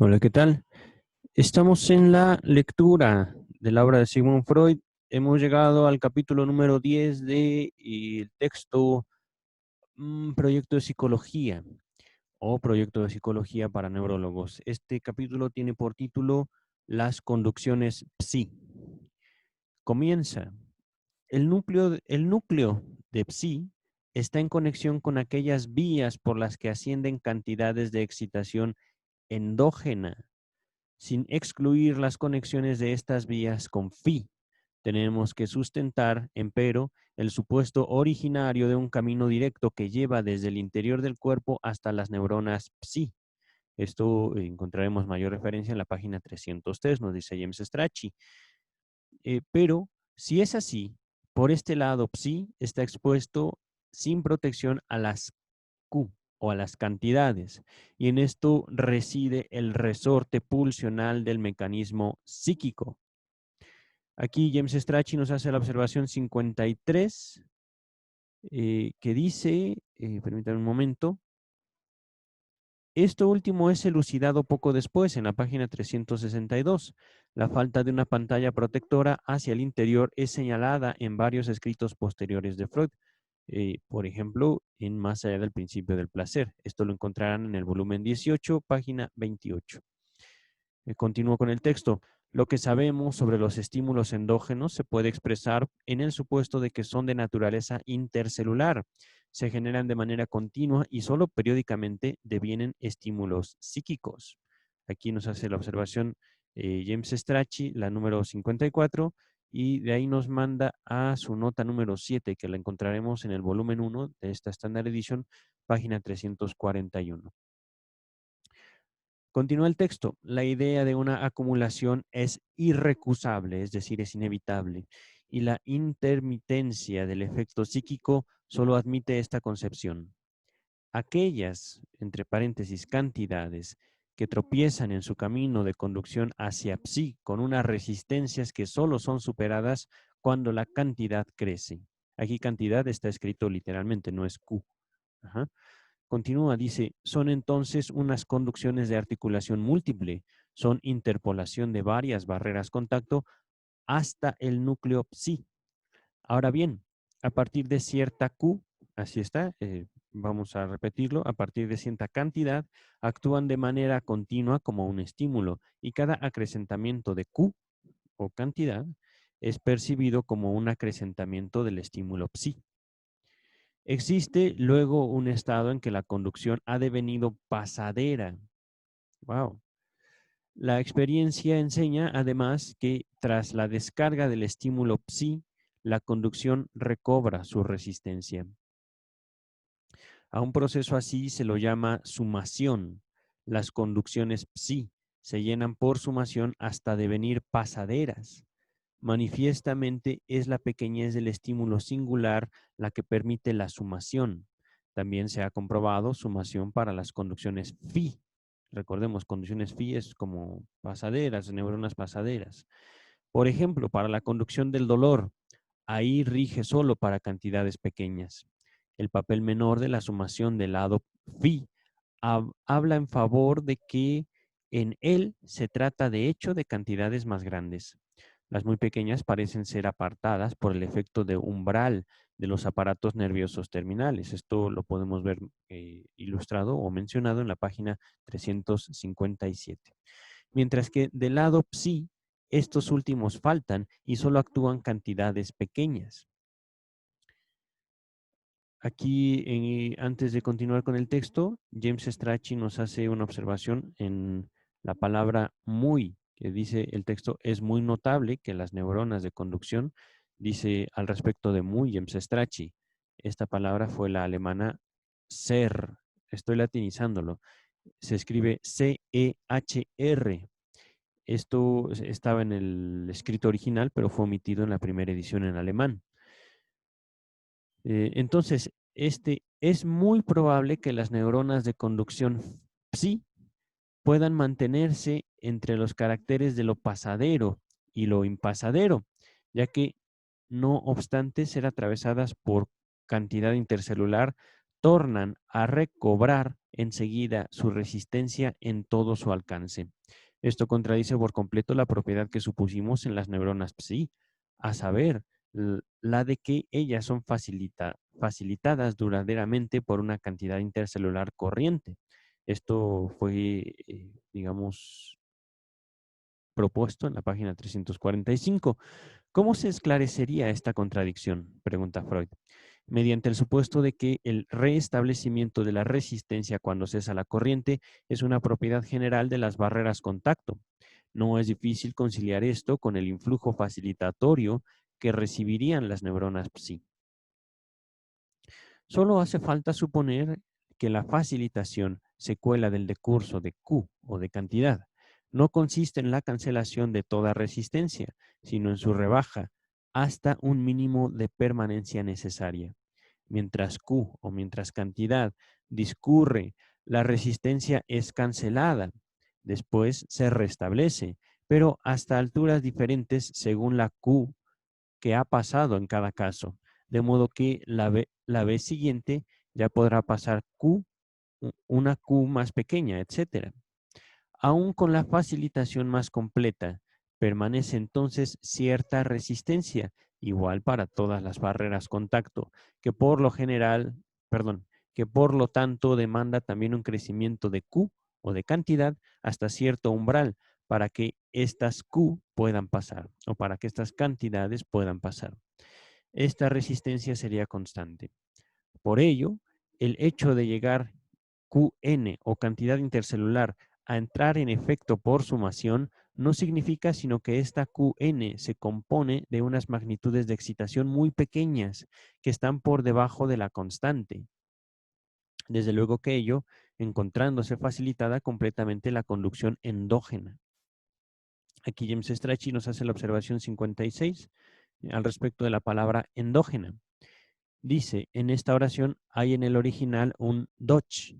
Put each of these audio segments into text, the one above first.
Hola, ¿qué tal? Estamos en la lectura de la obra de Sigmund Freud. Hemos llegado al capítulo número 10 de el texto Proyecto de Psicología o Proyecto de Psicología para Neurólogos. Este capítulo tiene por título Las conducciones psi. Comienza. El núcleo de psi está en conexión con aquellas vías por las que ascienden cantidades de excitación endógena, sin excluir las conexiones de estas vías con phi. Tenemos que sustentar, empero, el supuesto originario de un camino directo que lleva desde el interior del cuerpo hasta las neuronas psi. Esto encontraremos mayor referencia en la página 303, nos dice James Strachey. Pero si es así, por este lado psi está expuesto sin protección a las Q o a las cantidades, y en esto reside el resorte pulsional del mecanismo psíquico. Aquí James Strachey nos hace la observación 53, que dice, permítanme un momento, esto último es elucidado poco después en la página 362. La falta de una pantalla protectora hacia el interior es señalada en varios escritos posteriores de Freud. Por ejemplo, en Más allá del principio del placer. Esto lo encontrarán en el volumen 18, página 28. Continúo con el texto. Lo que sabemos sobre los estímulos endógenos se puede expresar en el supuesto de que son de naturaleza intercelular. Se generan de manera continua y solo periódicamente devienen estímulos psíquicos. Aquí nos hace la observación James Strachey, la número 54, y de ahí nos manda a su nota número 7, que la encontraremos en el volumen 1 de esta Standard Edition, página 341. Continúa el texto. La idea de una acumulación es irrecusable, es decir, es inevitable, y la intermitencia del efecto psíquico solo admite esta concepción. Aquellas, entre paréntesis, cantidades que tropiezan en su camino de conducción hacia psi con unas resistencias que solo son superadas cuando la cantidad crece. Aquí cantidad está escrito literalmente, no es Q. Ajá. Continúa, dice, son entonces unas conducciones de articulación múltiple, son interpolación de varias barreras contacto hasta el núcleo psi. Ahora bien, a partir de cierta Q, así está, vamos a repetirlo, a partir de cierta cantidad, actúan de manera continua como un estímulo y cada acrecentamiento de Q o cantidad es percibido como un acrecentamiento del estímulo psi. Existe luego un estado en que la conducción ha devenido pasadera. Wow. La experiencia enseña además que tras la descarga del estímulo psi, la conducción recobra su resistencia. A un proceso así se lo llama sumación. Las conducciones psi se llenan por sumación hasta devenir pasaderas. Manifiestamente es la pequeñez del estímulo singular la que permite la sumación. También se ha comprobado sumación para las conducciones phi. Recordemos, conducciones phi es como pasaderas, neuronas pasaderas. Por ejemplo, para la conducción del dolor, ahí rige solo para cantidades pequeñas. El papel menor de la sumación del lado phi habla en favor de que en él se trata de hecho de cantidades más grandes. Las muy pequeñas parecen ser apartadas por el efecto de umbral de los aparatos nerviosos terminales. Esto lo podemos ver ilustrado o mencionado en la página 357. Mientras que del lado psi, estos últimos faltan y solo actúan cantidades pequeñas. Aquí, antes de continuar con el texto, James Strachey nos hace una observación en la palabra muy, que dice el texto, es muy notable que las neuronas de conducción, dice al respecto de muy James Strachey. Esta palabra fue la alemana ser, estoy latinizándolo, se escribe C-E-H-R. Esto estaba en el escrito original, pero fue omitido en la primera edición en alemán. Entonces, es muy probable que las neuronas de conducción psi puedan mantenerse entre los caracteres de lo pasadero y lo impasadero, ya que no obstante ser atravesadas por cantidad intercelular, tornan a recobrar enseguida su resistencia en todo su alcance. Esto contradice por completo la propiedad que supusimos en las neuronas psi, a saber, la de que ellas son facilitadas duraderamente por una cantidad intercelular corriente. Esto fue, digamos, propuesto en la página 345. ¿Cómo se esclarecería esta contradicción?, pregunta Freud. Mediante el supuesto de que el restablecimiento de la resistencia cuando cesa la corriente es una propiedad general de las barreras contacto. No es difícil conciliar esto con el influjo facilitatorio que recibirían las neuronas psi. Solo hace falta suponer que la facilitación, secuela del decurso de Q o de cantidad, no consiste en la cancelación de toda resistencia, sino en su rebaja hasta un mínimo de permanencia necesaria. Mientras Q o mientras cantidad discurre, la resistencia es cancelada, después se restablece, pero hasta alturas diferentes según la Q que ha pasado en cada caso, de modo que la vez siguiente ya podrá pasar Q, una Q más pequeña, etcétera. Aún con la facilitación más completa, permanece entonces cierta resistencia, igual para todas las barreras contacto, que por lo general, perdón, que por lo tanto demanda también un crecimiento de Q o de cantidad hasta cierto umbral para que estas Q puedan pasar o para que estas cantidades puedan pasar. Esta resistencia sería constante. Por ello, el hecho de llegar Qn o cantidad intercelular a entrar en efecto por sumación no significa sino que esta Qn se compone de unas magnitudes de excitación muy pequeñas que están por debajo de la constante. Desde luego que ello, encontrándose facilitada completamente la conducción endógena. Aquí James Strachey nos hace la observación 56 al respecto de la palabra endógena. Dice, en esta oración hay en el original un Doch,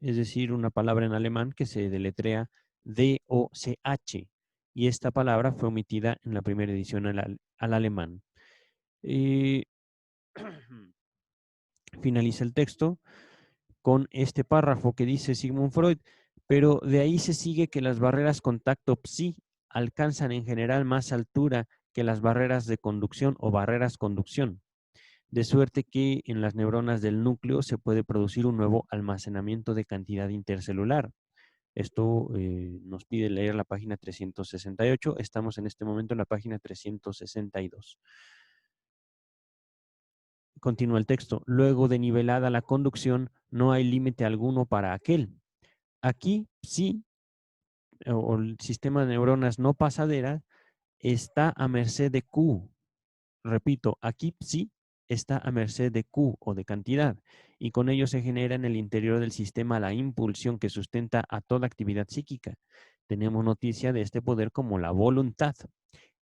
es decir, una palabra en alemán que se deletrea D-O-C-H, y esta palabra fue omitida en la primera edición al alemán. Finaliza el texto con este párrafo que dice Sigmund Freud, pero de ahí se sigue que las barreras contacto psi alcanzan en general más altura que las barreras de conducción o barreras conducción, de suerte que en las neuronas del núcleo se puede producir un nuevo almacenamiento de cantidad intercelular. Esto nos pide leer la página 368. Estamos en este momento en la página 362. Continúa el texto. Luego de nivelada la conducción, no hay límite alguno para aquel. Aquí sí, o el sistema de neuronas no pasaderas está a merced de Q. Repito, aquí sí está a merced de Q o de cantidad, y con ello se genera en el interior del sistema la impulsión que sustenta a toda actividad psíquica. Tenemos noticia de este poder como la voluntad,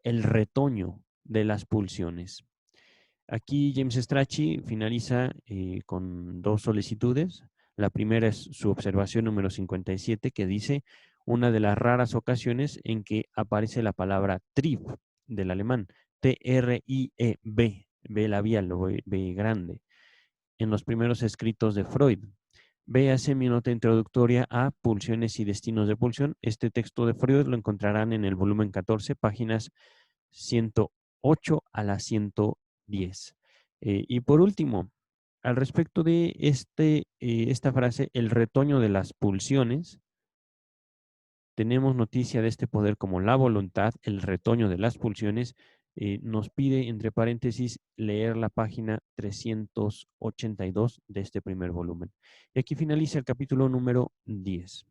el retoño de las pulsiones. Aquí James Strachey finaliza con dos solicitudes. La primera es su observación número 57, que dice una de las raras ocasiones en que aparece la palabra Trieb del alemán, T-R-I-E-B, B labial o B grande, en los primeros escritos de Freud. Véase mi nota introductoria a Pulsiones y Destinos de Pulsión. Este texto de Freud lo encontrarán en el volumen 14, páginas 108 a la 110. Y por último, al respecto de esta frase, el retoño de las pulsiones, tenemos noticia de este poder como la voluntad, el retoño de las pulsiones. Nos pide, entre paréntesis, leer la página 382 de este primer volumen. Y aquí finaliza el capítulo número 10.